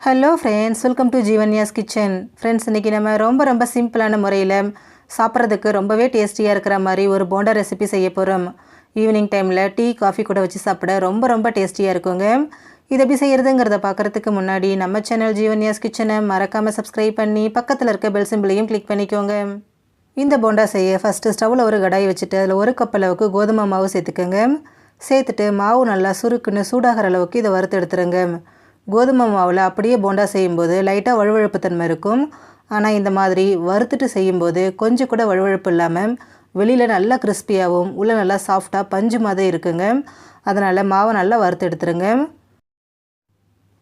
Hello friends, welcome to Jeevanya's kitchen. Friends, இன்றைக்கி நம்ம ரொம்ப சிம்பிளான முறையில் சாப்பிட்றதுக்கு ரொம்பவே டேஸ்டியாக இருக்கிற மாதிரி ஒரு போண்டா ரெசிபி செய்ய போகிறோம். ஈவினிங் டைமில் டீ காஃபி கூட வச்சு சாப்பிட ரொம்ப டேஸ்டியாக இருக்குங்க. இது எப்படி செய்கிறதுங்கிறத பார்க்குறதுக்கு முன்னாடி நம்ம சேனல் ஜீவன்யாஸ் கிச்சனை மறக்காமல் சப்ஸ்கிரைப் பண்ணி பக்கத்தில் இருக்க பெல் சிம்பிளையும் கிளிக் பண்ணிக்கோங்க. இந்த போண்டா செய்ய ஃபஸ்ட்டு ஸ்டவ்வில் ஒரு கடாய் வச்சுட்டு அதில் 1 கப் அளவுக்கு கோதுமை மாவு சேர்த்துக்கோங்க. சேர்த்துட்டு மாவு நல்லா சுருக்குன்னு சூடாகிற அளவுக்கு இதை வறுத்து எடுத்துருங்க. கோதுமை மாவில் அப்படியே போண்டா செய்யும்போது லைட்டாக வழுவழுப்பு தன்மை இருக்கும். ஆனால் இந்த மாதிரி வறுத்துட்டு செய்யும்போது கொஞ்சம் கூட வழுவழுப்பு இல்லாமல் வெளியில் நல்லா கிறிஸ்பியாகவும் உள்ளே நல்லா சாஃப்டாக பஞ்சு மாதிரி இருக்குங்க. அதனால் மாவை நல்லா வறுத்து எடுத்துருங்க.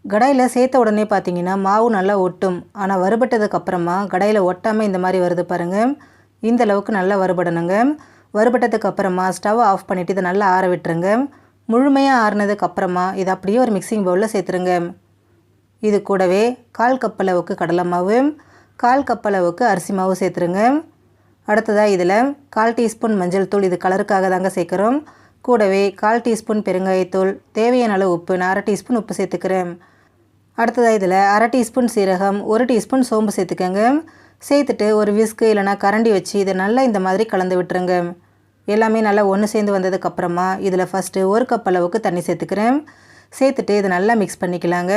கடாயில் சேர்த்த உடனே பார்த்தீங்கன்னா மாவு நல்லா ஒட்டும். ஆனால் வறுபட்டதுக்கப்புறமா கடாயில் ஒட்டாமல் இந்த மாதிரி வருது பாருங்கள். இந்த அளவுக்கு நல்லா வறுபடணுங்க. வறுபட்டதுக்கப்புறமா ஸ்டவ் ஆஃப் பண்ணிவிட்டு இதை நல்லா ஆற விட்டுருங்க. முழுமையாக ஆறுனதுக்கப்புறமா இதை அப்படியே ஒரு மிக்சிங் பவுலில் சேர்த்துருங்க. இது கூடவே 1/4 கப் அளவுக்கு கடலை மாவு, 1/4 கப் அளவுக்கு அரிசி மாவு சேர்த்துருங்க. அடுத்ததாக இதில் 1/4 டீஸ்பூன் மஞ்சள் தூள், இது கலருக்காக தாங்க சேர்க்குறோம். கூடவே 1/4 டீஸ்பூன் பெருங்காயத்தூள், தேவையான அளவு உப்பு, நான் 1/2 டீஸ்பூன் உப்பு சேர்த்துக்கிறேன். அடுத்ததாக இதில் 1/2 டீஸ்பூன் சீரகம், 1 டீஸ்பூன் சோம்பு சேர்த்துக்கோங்க. சேர்த்துட்டு ஒரு விஸ்கு இல்லைனா கரண்டி வச்சு இதை நல்லா இந்த மாதிரி கலந்து விட்டுருங்க. எல்லாமே நல்லா ஒன்று சேர்ந்து வந்ததுக்கப்புறமா இதில் ஃபஸ்ட்டு 1 கப் அளவுக்கு தண்ணி சேர்த்துக்கிறேன். சேர்த்துட்டு இதை நல்லா மிக்ஸ் பண்ணிக்கலாங்க.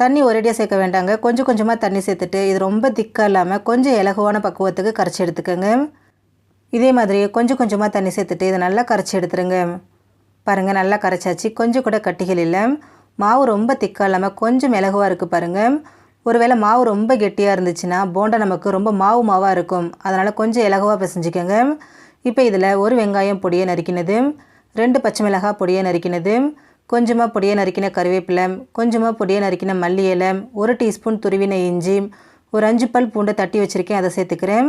தண்ணி ஒரேடியாக சேர்க்க வேண்டாங்க. கொஞ்சமாக தண்ணி சேர்த்துட்டு இது ரொம்ப திக்காக இல்லாமல் கொஞ்சம் இலகுவான பக்குவத்துக்கு கரைச்சி எடுத்துக்கோங்க. இதே மாதிரி கொஞ்சமாக தண்ணி சேர்த்துட்டு இதை நல்லா கரைச்சி எடுத்துருங்க. பாருங்கள், நல்லா கரைச்சாச்சு. கொஞ்சம் கூட கட்டிகள் இல்லை. மாவு ரொம்ப திக்காக இல்லாமல் கொஞ்சம் இலகுவாக இருக்குது பாருங்கள். ஒருவேளை மாவு ரொம்ப கெட்டியாக இருந்துச்சுன்னா போண்டா நமக்கு ரொம்ப மாவாக இருக்கும். அதனால் கொஞ்சம் இலகுவாக பிசைஞ்சிக்கோங்க. இப்போ இதில் 1 வெங்காயம் பொடியை நறுக்கினது, 2 பச்சை மிளகாய் பொடியை நறுக்கினது, கொஞ்சமாக பொடியை நறுக்கின கருவேப்பிலை, கொஞ்சமாக பொடியை நறுக்கின மல்லி இலை, 1 டீஸ்பூன் துருவின இஞ்சி, ஒரு 5 பல் பூண்டை தட்டி வச்சுருக்கேன், அதை சேர்த்துக்கிறேன்.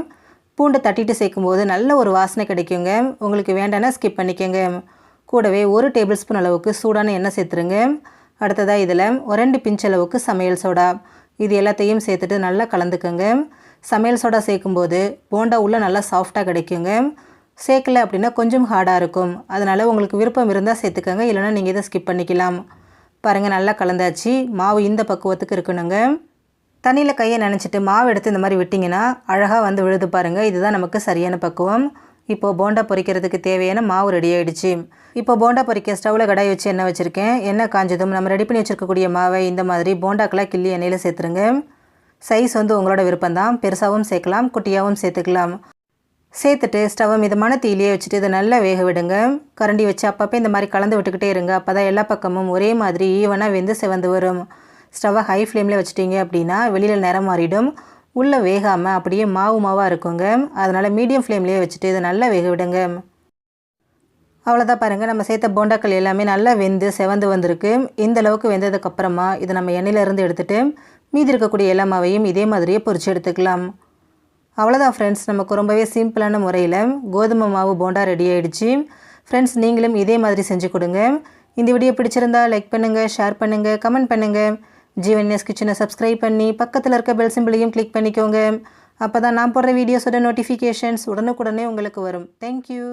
பூண்டை தட்டிட்டு சேர்க்கும்போது நல்ல ஒரு வாசனை கிடைக்குங்க. உங்களுக்கு வேண்டானா ஸ்கிப் பண்ணிக்கோங்க. கூடவே 1 டேபிள் ஸ்பூன் அளவுக்கு சூடான எண்ணெய் சேர்த்துருங்க. அடுத்ததாக இதில் 2 பிஞ்ச் அளவுக்கு சமையல் சோடா, இது எல்லாத்தையும் சேர்த்துட்டு நல்லா கலந்துக்கோங்க. சமையல் சோடா சேர்க்கும்போது போண்டா உள்ளே நல்லா சாஃப்டாக கிடைக்குங்க. சேர்க்கலை அப்படின்னா கொஞ்சம் ஹார்டாக இருக்கும். அதனால் உங்களுக்கு விருப்பம் இருந்தால் சேர்த்துக்கோங்க, இல்லைனா நீங்கள் இதை ஸ்கிப் பண்ணிக்கலாம். பாருங்கள், நல்லா கலந்தாச்சு. மாவு இந்த பக்குவத்துக்கு இருக்கணுங்க. தண்ணியில் கையை நனைச்சிட்டு மாவு எடுத்து இந்த மாதிரி விட்டிங்கன்னா அழகாக வந்து விழுது பாருங்கள். இதுதான் நமக்கு சரியான பக்குவம். இப்போது போண்டா பொரிக்கிறதுக்கு தேவையான மாவு ரெடி ஆகிடுச்சு. இப்போ போண்டா பொரிக்க ஸ்டவ்வில் கடாய் வச்சு எண்ணெய் வச்சுருக்கேன். எண்ணெய் காஞ்சதும் நம்ம ரெடி பண்ணி வச்சுருக்கக்கூடிய மாவை இந்த மாதிரி போண்டாக்கெல்லாம் கிள்ளி எண்ணெயில் சேர்த்துருங்க. சைஸ் வந்து உங்களோட விருப்பம்தான். பெருசாகவும் சேர்க்கலாம், குட்டியாகவும் சேர்த்துக்கலாம். சேர்த்துட்டு ஸ்டவ்வை மிதமான தீயிலே வச்சுட்டு இதை நல்லா வேக விடுங்க. கரண்டி வச்சு அப்பப்போ இந்த மாதிரி கலந்து விட்டுக்கிட்டே இருங்க. அப்போ தான் எல்லா பக்கமும் ஒரே மாதிரி ஈவனாக வெந்து செவந்து வரும். ஸ்டவ்வை ஹை ஃப்ளேமில் வச்சுட்டிங்க அப்படின்னா வெளியில் நிறம் மாறிடும். உள்ளே வேகாமல் அப்படியே மாவாக இருக்குங்க. அதனால் மீடியம் ஃப்ளேம்லேயே வச்சுட்டு இதை நல்லா வேக விடுங்க. அவ்வளோதான் பாருங்கள், நம்ம சேர்த்த போண்டாக்கள் எல்லாமே நல்லா வெந்து செவந்து வந்திருக்கு. இந்த அளவுக்கு வெந்ததுக்கப்புறமா இதை நம்ம எண்ணெயிலேருந்து எடுத்துகிட்டு மீதி இருக்கக்கூடிய எல்லா மாவையும் இதே மாதிரியே பொரிச்சு எடுத்துக்கலாம். அவ்வளோதான் ஃப்ரெண்ட்ஸ், நமக்கு ரொம்பவே சிம்பிளான முறையில் கோதுமை மாவு போண்டா ரெடி ஆகிடுச்சு. ஃப்ரெண்ட்ஸ், நீங்களும் இதே மாதிரி செஞ்சு கொடுங்க. இந்த வீடியோ பிடிச்சிருந்தால் லைக் பண்ணுங்கள், ஷேர் பண்ணுங்கள், கமெண்ட் பண்ணுங்கள். ஜீவன்யாஸ் கிச்சனை சப்ஸ்கிரைப் பண்ணி பக்கத்தில் இருக்க பெல் சிம்பிளையும் கிளிக் பண்ணிக்கோங்க. அப்போ தான் நான் போடுற வீடியோஸோட நோட்டிஃபிகேஷன்ஸ் உடனுக்குடனே உங்களுக்கு வரும். தேங்க்யூ.